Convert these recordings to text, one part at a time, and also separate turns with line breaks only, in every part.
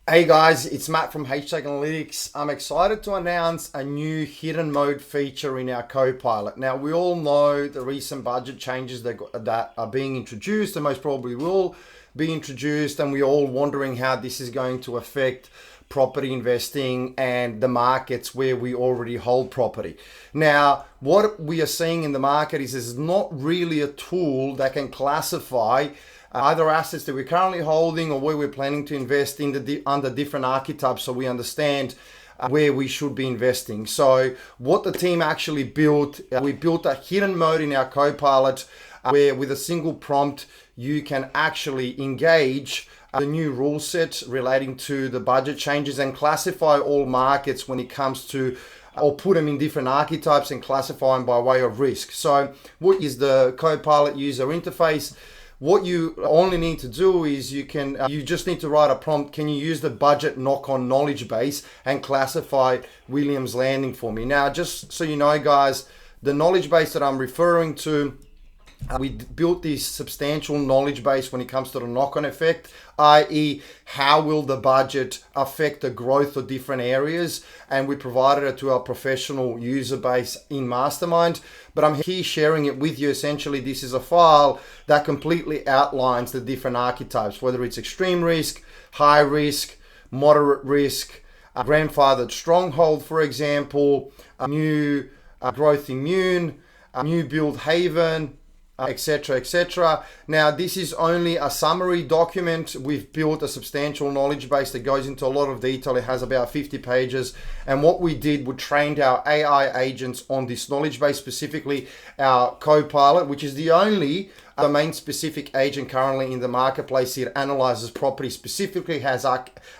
Hey guys, it's Matt from HtAG Analytics. I'm excited to announce a new hidden mode feature in our Copilot. Now, we all know the recent budget changes that are being introduced and most probably will be introduced, and we're all wondering how this is going to affect property investing and the markets where we already hold property. Now, what we are seeing in the market is there's not really a tool that can classify either assets that we're currently holding or where we're planning to invest in under different archetypes, so we understand where we should be investing. So what the team actually built, we built a hidden mode in our Copilot where with a single prompt you can actually engage the new rule set relating to the budget changes and classify all markets when it comes to, or put them in different archetypes and classify them by way of risk. So what is the Copilot user interface? What you only need to do is you just need to write a prompt. Can you use the budget knock-on knowledge base and classify Williams Landing for me? Now, just so you know, guys, the knowledge base that I'm referring to, we built this substantial knowledge base when it comes to the knock-on effect, i.e. how will the budget affect the growth of different areas, and we provided it to our professional user base in Mastermind. But I'm here sharing it with you. Essentially, this is a file that completely outlines the different archetypes, whether it's extreme risk, high risk, moderate risk, grandfathered Stronghold, for example, new growth immune, new build haven, etc, etc. Now, this is only a summary document. We've built a substantial knowledge base that goes into a lot of detail. It has about 50 pages, and what we did, we trained our AI agents on this knowledge base, specifically our Copilot, which is the only domain-specific agent currently in the marketplace. It analyzes property specifically, has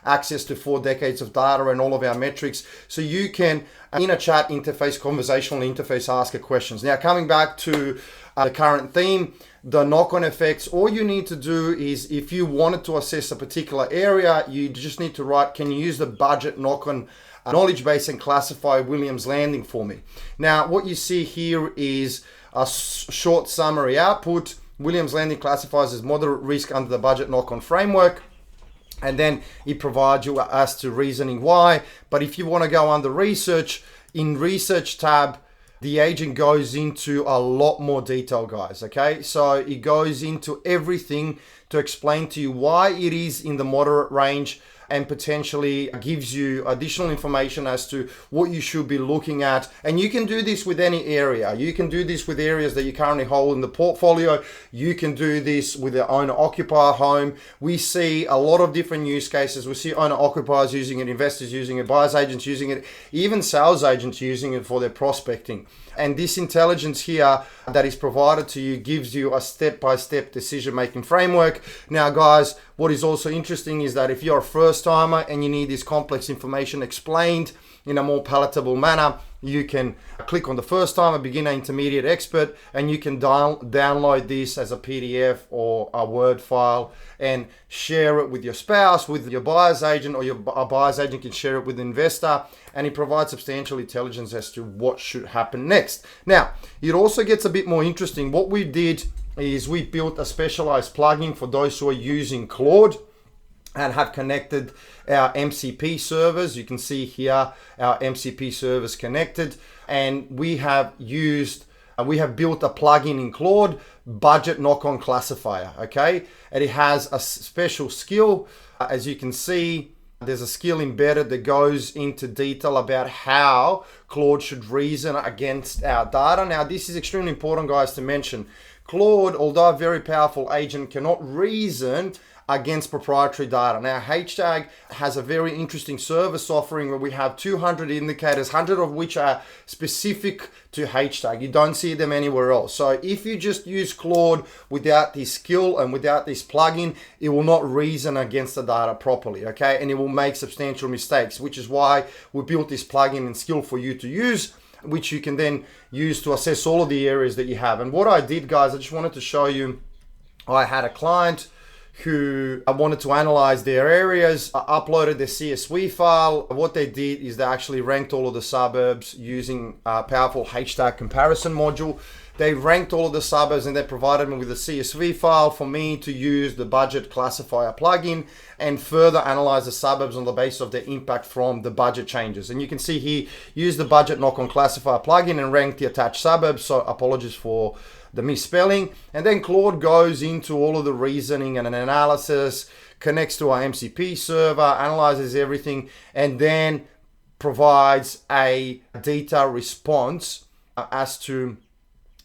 access to 4 decades of data and all of our metrics, so you can, in a chat interface, conversational interface, ask it questions. Now, coming back to the current theme, the knock-on effects, all you need to do is, if you wanted to assess a particular area, you just need to write, can you use the budget knock-on knowledge base and classify Williams Landing for me? Now, what you see here is a short summary output. Williams Landing classifies as moderate risk under the budget knock-on framework, and then it provides you as to reasoning why. But if you want to go under research, in research tab, the agent goes into a lot more detail, guys, okay? So it goes into everything to explain to you why it is in the moderate range, and potentially gives you additional information as to what you should be looking at. And you can do this with any area. You can do this with areas that you currently hold in the portfolio. You can do this with the owner-occupier home. We see a lot of different use cases. We see owner-occupiers using it, investors using it, buyers agents using it, even sales agents using it for their prospecting. And this intelligence here that is provided to you gives you a step-by-step decision-making framework. Now, guys, what is also interesting is that if you're a first-timer and you need this complex information explained in a more palatable manner, you can click on the first timer, beginner, intermediate, expert, and you can download this as a PDF or a Word file and share it with your spouse, with your buyer's agent, or a buyer's agent can share it with an investor, and it provides substantial intelligence as to what should happen next. Now, it also gets a bit more interesting. What we did is we built a specialized plugin for those who are using Claude and have connected our MCP servers. You can see here our MCP servers connected, and we have built a plugin in Claude, Budget Knock-On Classifier, okay? And it has a special skill. As you can see, there's a skill embedded that goes into detail about how Claude should reason against our data. Now, this is extremely important, guys, to mention. Claude, although a very powerful agent, cannot reason against proprietary data. Now, HtAG has a very interesting service offering where we have 200 indicators, 100 of which are specific to HtAG. You don't see them anywhere else. So if you just use Claude without this skill and without this plugin, it will not reason against the data properly, okay? And it will make substantial mistakes, which is why we built this plugin and skill for you to use, which you can then use to assess all of the areas that you have. And what I did, guys, I just wanted to show you, I had a client who wanted to analyze their areas, uploaded their CSV file. What they did is they actually ranked all of the suburbs using a powerful HtAG comparison module. They ranked all of the suburbs and they provided me with a CSV file for me to use the budget classifier plugin and further analyze the suburbs on the basis of the impact from the budget changes. And you can see here, use the budget knock-on classifier plugin and rank the attached suburbs. So apologies for the misspelling. And then Claude goes into all of the reasoning and an analysis, connects to our MCP server, analyzes everything, and then provides a detailed response as to,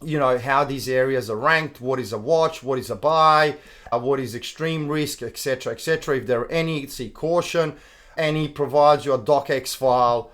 you know, how these areas are ranked, what is a watch, what is a buy, what is extreme risk, etc., etc. If there are any, see caution, and he provides you a docx file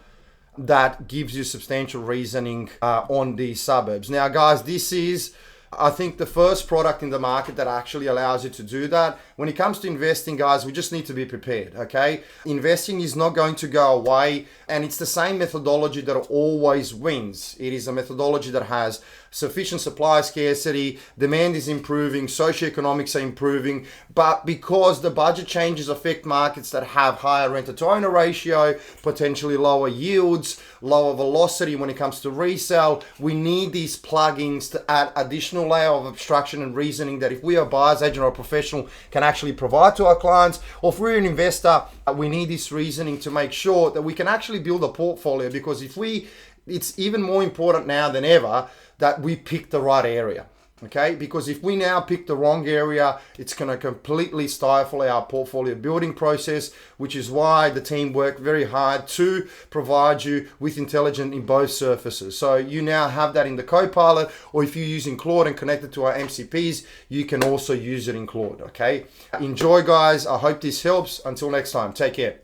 that gives you substantial reasoning on these suburbs. Now, guys, this is, I think, the first product in the market that actually allows you to do that. When it comes to investing, guys, we just need to be prepared, okay? Investing is not going to go away, and it's the same methodology that always wins. It is a methodology that has sufficient supply scarcity, demand is improving, socioeconomics are improving, but because the budget changes affect markets that have higher renter-to-owner ratio, potentially lower yields, lower velocity when it comes to resale, we need these plugins to add additional layer of abstraction and reasoning that if we are a buyer's agent or a professional can actually provide to our clients, or if we're an investor, we need this reasoning to make sure that we can actually build a portfolio, because it's even more important now than ever that we pick the right area, okay? Because if we now pick the wrong area, it's gonna completely stifle our portfolio building process, which is why the team worked very hard to provide you with intelligence in both surfaces. So you now have that in the Copilot, or if you're using Claude and connected to our MCPs, you can also use it in Claude, okay? Enjoy, guys. I hope this helps. Until next time, take care.